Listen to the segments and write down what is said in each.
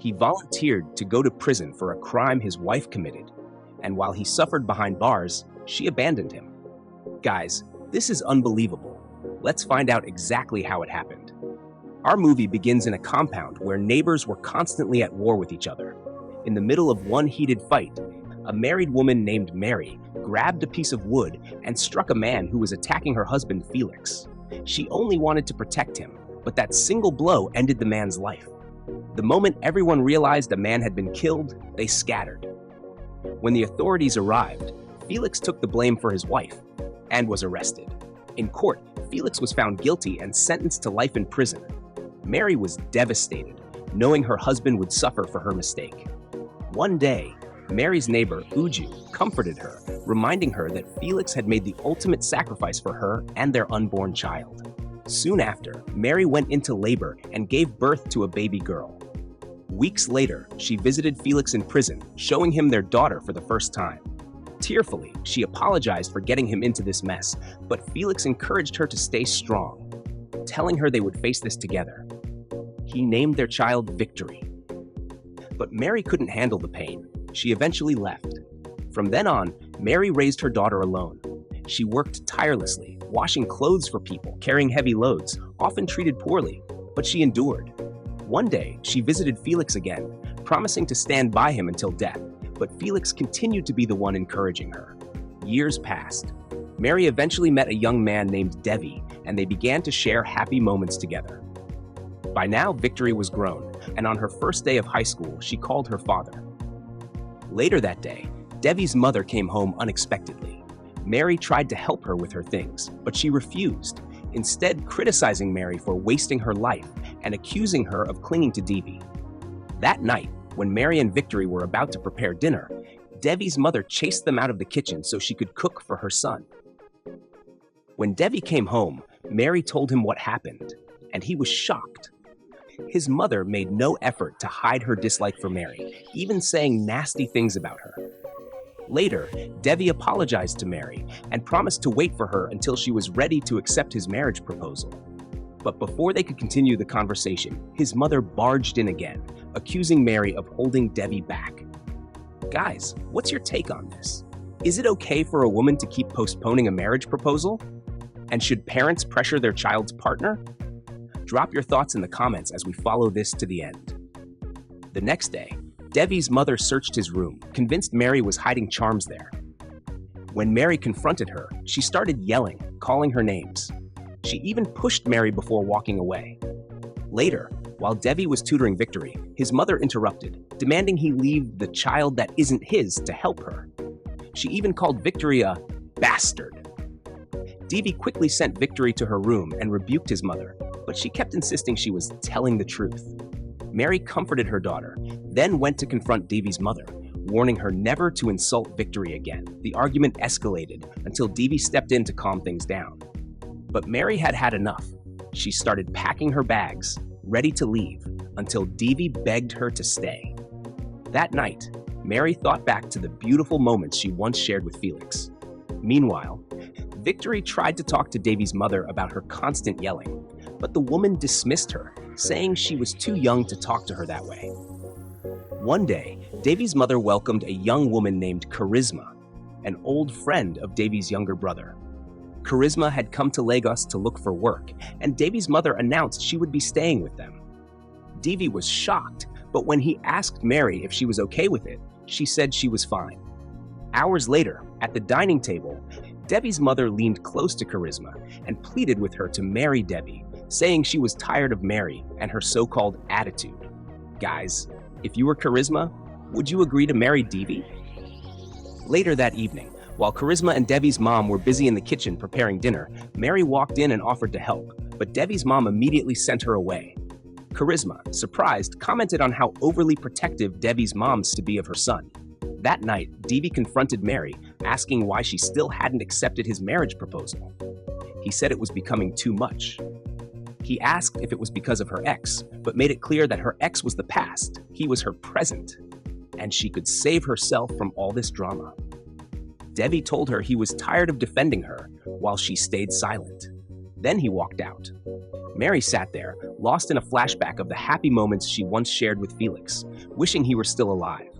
He volunteered to go to prison for a crime his wife committed, and while he suffered behind bars, she abandoned him. Guys, this is unbelievable. Let's find out exactly how it happened. Our movie begins in a compound where neighbors were constantly at war with each other. In the middle of one heated fight, a married woman named Mary grabbed a piece of wood and struck a man who was attacking her husband, Felix. She only wanted to protect him, but that single blow ended the man's life. The moment everyone realized a man had been killed, they scattered. When the authorities arrived, Felix took the blame for his wife and was arrested. In court, Felix was found guilty and sentenced to life in prison. Mary was devastated, knowing her husband would suffer for her mistake. One day, Mary's neighbor, Uju, comforted her, reminding her that Felix had made the ultimate sacrifice for her and their unborn child. Soon after, Mary went into labor and gave birth to a baby girl. Weeks later, she visited Felix in prison, showing him their daughter for the first time. Tearfully, she apologized for getting him into this mess, but Felix encouraged her to stay strong, telling her they would face this together. He named their child Victory. But Mary couldn't handle the pain. She eventually left. From then on, Mary raised her daughter alone. She worked tirelessly, washing clothes for people, carrying heavy loads, often treated poorly, but she endured. One day, she visited Felix again, promising to stand by him until death, but Felix continued to be the one encouraging her. Years passed. Mary eventually met a young man named Devi, and they began to share happy moments together. By now, Victory was grown, and on her first day of high school, she called her father. Later that day, Devi's mother came home unexpectedly. Mary tried to help her with her things, but she refused, instead criticizing Mary for wasting her life and accusing her of clinging to Devi. That night, when Mary and Victory were about to prepare dinner, Devi's mother chased them out of the kitchen so she could cook for her son. When Devi came home, Mary told him what happened, and he was shocked. His mother made no effort to hide her dislike for Mary, even saying nasty things about her. Later, Devi apologized to Mary and promised to wait for her until she was ready to accept his marriage proposal. But before they could continue the conversation, his mother barged in again, accusing Mary of holding Devi back. Guys, what's your take on this? Is it okay for a woman to keep postponing a marriage proposal? And should parents pressure their child's partner? Drop your thoughts in the comments as we follow this to the end. The next day, Devi's mother searched his room, convinced Mary was hiding charms there. When Mary confronted her, she started yelling, calling her names. She even pushed Mary before walking away. Later, while Devi was tutoring Victory, his mother interrupted, demanding he leave the child that isn't his to help her. She even called Victory a bastard. Devi quickly sent Victory to her room and rebuked his mother, but she kept insisting she was telling the truth. Mary comforted her daughter, then went to confront Devi's mother, warning her never to insult Victory again. The argument escalated until Devi stepped in to calm things down. But Mary had had enough. She started packing her bags, ready to leave, until Devi begged her to stay. That night, Mary thought back to the beautiful moments she once shared with Felix. Meanwhile, Victory tried to talk to Devi's mother about her constant yelling, but the woman dismissed her, saying she was too young to talk to her that way. One day, Devi's mother welcomed a young woman named Charisma, an old friend of Devi's younger brother. Charisma had come to Lagos to look for work, and Devi's mother announced she would be staying with them. Devi was shocked, but when he asked Mary if she was okay with it, she said she was fine. Hours later, at the dining table, Devi's mother leaned close to Charisma and pleaded with her to marry Devi, saying she was tired of Mary and her so-called attitude. Guys, if you were Charisma, would you agree to marry Devi? Later that evening, while Charisma and Devi's mom were busy in the kitchen preparing dinner, Mary walked in and offered to help, but Devi's mom immediately sent her away. Charisma, surprised, commented on how overly protective Devi's mom's to be of her son. That night, Devi confronted Mary, asking why she still hadn't accepted his marriage proposal. He said it was becoming too much. He asked if it was because of her ex, but made it clear that her ex was the past, he was her present, and she could save herself from all this drama. Devi told her he was tired of defending her, while she stayed silent. Then he walked out. Mary sat there, lost in a flashback of the happy moments she once shared with Felix, wishing he were still alive.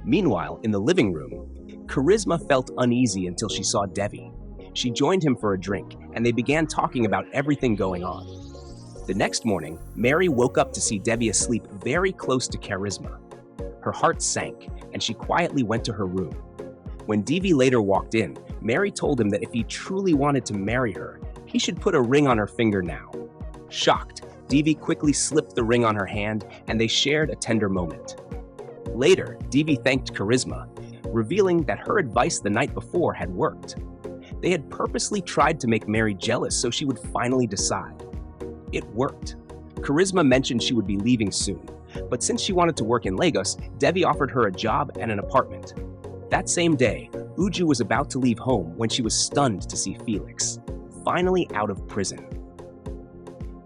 Meanwhile, in the living room, Charisma felt uneasy until she saw Devi. She joined him for a drink, and they began talking about everything going on. The next morning, Mary woke up to see Devi asleep very close to Charisma. Her heart sank, and she quietly went to her room. When Devi later walked in, Mary told him that if he truly wanted to marry her, he should put a ring on her finger now. Shocked, Devi quickly slipped the ring on her hand, and they shared a tender moment. Later, Devi thanked Charisma, revealing that her advice the night before had worked. They had purposely tried to make Mary jealous so she would finally decide. It worked. Charisma mentioned she would be leaving soon, but since she wanted to work in Lagos, Devi offered her a job and an apartment. That same day, Uju was about to leave home when she was stunned to see Felix, finally out of prison.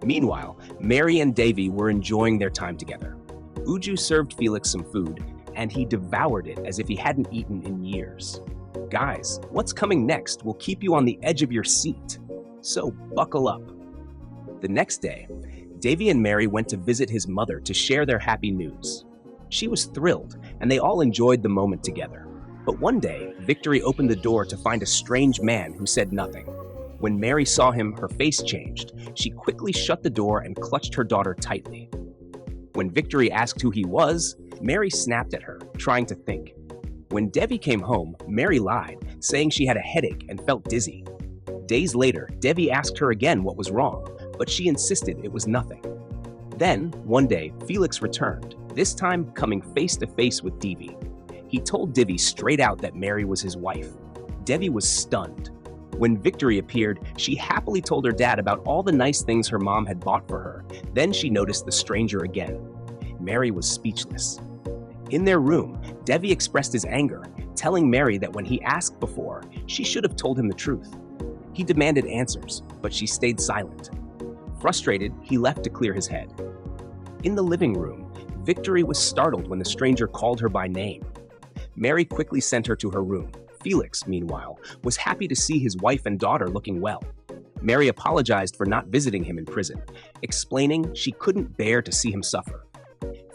Meanwhile, Mary and Devi were enjoying their time together. Uju served Felix some food, and he devoured it as if he hadn't eaten in years. Guys, what's coming next will keep you on the edge of your seat, so buckle up. The next day, Devi and Mary went to visit his mother to share their happy news. She was thrilled, and they all enjoyed the moment together. But one day, Victory opened the door to find a strange man who said nothing. When Mary saw him, her face changed. She quickly shut the door and clutched her daughter tightly. When Victory asked who he was, Mary snapped at her, trying to think. When Devi came home, Mary lied, saying she had a headache and felt dizzy. Days later, Devi asked her again what was wrong, but she insisted it was nothing. Then, one day, Felix returned, this time coming face to face with Devi. He told Devi straight out that Mary was his wife. Devi was stunned. When Victory appeared, she happily told her dad about all the nice things her mom had bought for her. Then she noticed the stranger again. Mary was speechless. In their room, Devi expressed his anger, telling Mary that when he asked before, she should have told him the truth. He demanded answers, but she stayed silent. Frustrated, he left to clear his head. In the living room, Victory was startled when the stranger called her by name. Mary quickly sent her to her room. Felix, meanwhile, was happy to see his wife and daughter looking well. Mary apologized for not visiting him in prison, explaining she couldn't bear to see him suffer.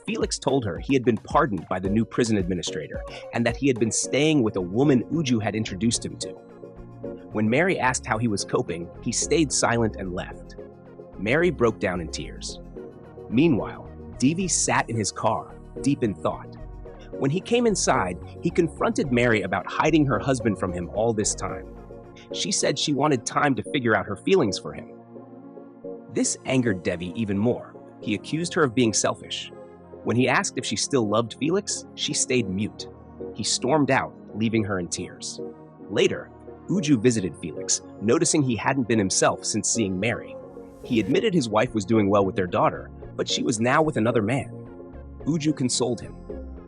Felix told her he had been pardoned by the new prison administrator and that he had been staying with a woman Uju had introduced him to. When Mary asked how he was coping, he stayed silent and left. Mary broke down in tears. Meanwhile, Devi sat in his car, deep in thought. When he came inside, he confronted Mary about hiding her husband from him all this time. She said she wanted time to figure out her feelings for him. This angered Devi even more. He accused her of being selfish. When he asked if she still loved Felix, she stayed mute. He stormed out, leaving her in tears. Later, Uju visited Felix, noticing he hadn't been himself since seeing Mary. He admitted his wife was doing well with their daughter, but she was now with another man. Uju consoled him.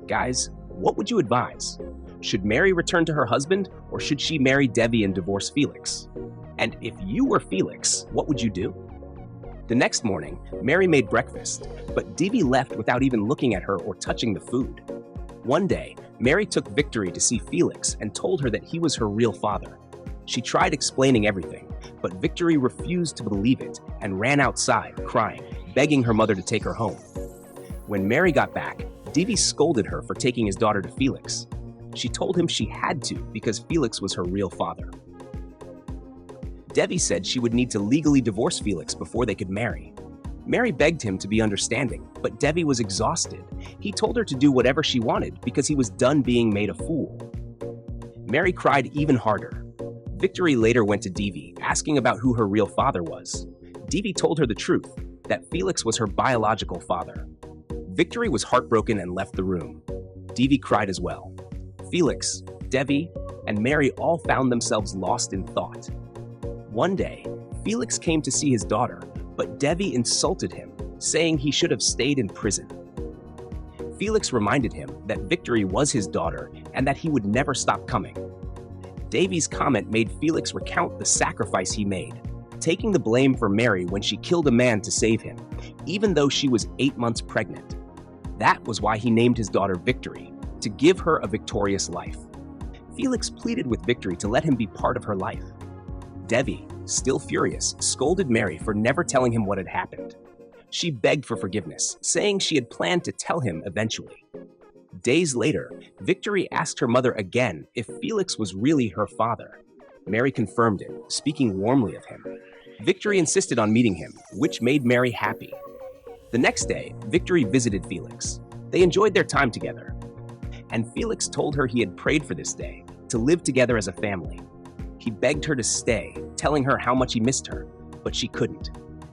Guys, what would you advise? Should Mary return to her husband, or should she marry Devi and divorce Felix? And if you were Felix, what would you do? The next morning, Mary made breakfast, but Devi left without even looking at her or touching the food. One day, Mary took Victory to see Felix and told her that he was her real father. She tried explaining everything, but Victory refused to believe it and ran outside, crying, begging her mother to take her home. When Mary got back, Devi scolded her for taking his daughter to Felix. She told him she had to because Felix was her real father. Devi said she would need to legally divorce Felix before they could marry. Mary begged him to be understanding, but Devi was exhausted. He told her to do whatever she wanted because he was done being made a fool. Mary cried even harder. Victory later went to Devi, asking about who her real father was. Devi told her the truth, that Felix was her biological father. Victory was heartbroken and left the room. Devi cried as well. Felix, Devi, and Mary all found themselves lost in thought. One day, Felix came to see his daughter, but Devi insulted him, saying he should have stayed in prison. Felix reminded him that Victory was his daughter and that he would never stop coming. Devi's comment made Felix recount the sacrifice he made, taking the blame for Mary when she killed a man to save him, even though she was 8 months pregnant. That was why he named his daughter Victory, to give her a victorious life. Felix pleaded with Victory to let him be part of her life. Devi, still furious, scolded Mary for never telling him what had happened. She begged for forgiveness, saying she had planned to tell him eventually. Days later, Victory asked her mother again if Felix was really her father. Mary confirmed it, speaking warmly of him. Victory insisted on meeting him, which made Mary happy. The next day, Victory visited Felix. They enjoyed their time together. And Felix told her he had prayed for this day, to live together as a family. He begged her to stay, telling her how much he missed her, but she couldn't.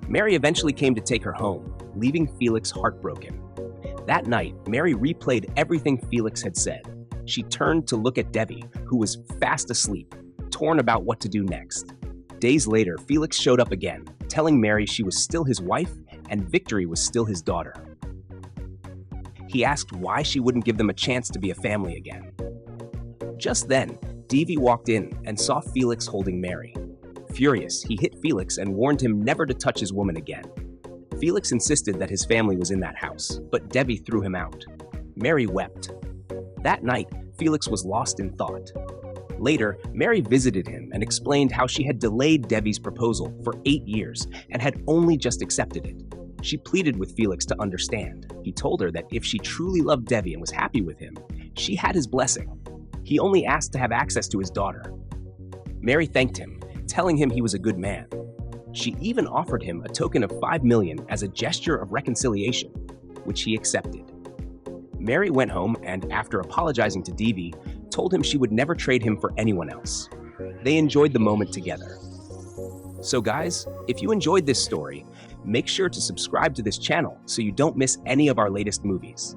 Mary eventually came to take her home, leaving Felix heartbroken. That night, Mary replayed everything Felix had said. She turned to look at Debbie, who was fast asleep, torn about what to do next. Days later, Felix showed up again, telling Mary she was still his wife and Victory was still his daughter. He asked why she wouldn't give them a chance to be a family again. Just then, Davy walked in and saw Felix holding Mary. Furious, he hit Felix and warned him never to touch his woman again. Felix insisted that his family was in that house, but Debbie threw him out. Mary wept. That night, Felix was lost in thought. Later, Mary visited him and explained how she had delayed Debbie's proposal for 8 years and had only just accepted it. She pleaded with Felix to understand. He told her that if she truly loved Debbie and was happy with him, she had his blessing. He only asked to have access to his daughter. Mary thanked him, telling him he was a good man. She even offered him a token of $5 million as a gesture of reconciliation, which he accepted. Mary went home and, after apologizing to Davy, told him she would never trade him for anyone else. They enjoyed the moment together. So guys, if you enjoyed this story, make sure to subscribe to this channel so you don't miss any of our latest movies.